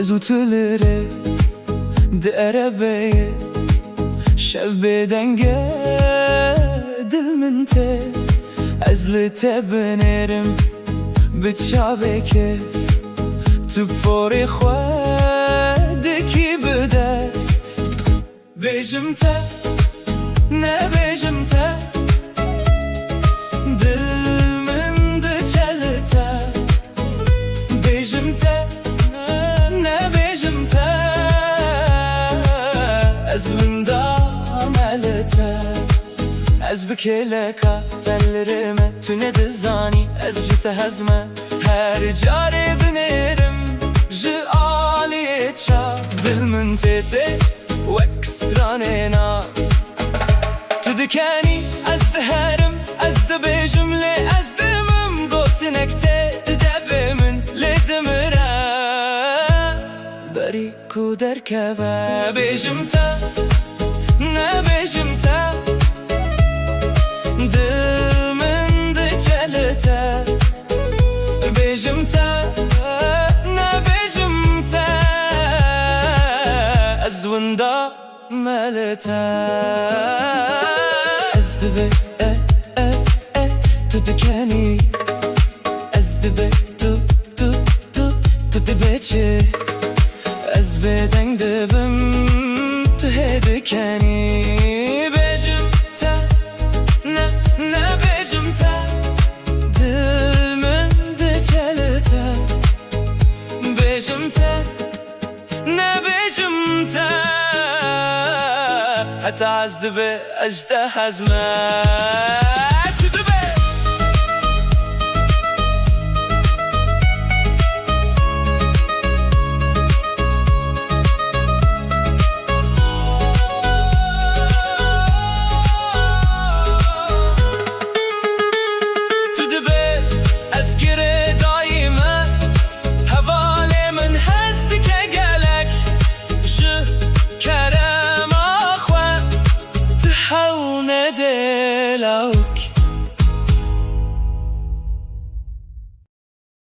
زوتلري دقربي شاف بدنجة دل من ته ازلت بنرم بتشابه كيف تبوري خوادكي بدست بجمته نه بجمته دل من دچلته بجمته نه بجمته از من داملته از بكلكا تلرمه تونه دزاني از جتهزمه her cari dönerim Jaliyeça dil min tete Wekstranena Tu dikani az deherim Az debejim le az demim Gotinekte devemin le demire Beri ku derkeve Bejimte Ne bejimte Dil min de çelete بجمته نه بجمته از وندا ملته از دبه تو دکنی از دبه تو دبه چه از بدن دبم تو هدکنی بجمته نه بجمته بجمته نه بجمته حتى عزدبه اجده هزمه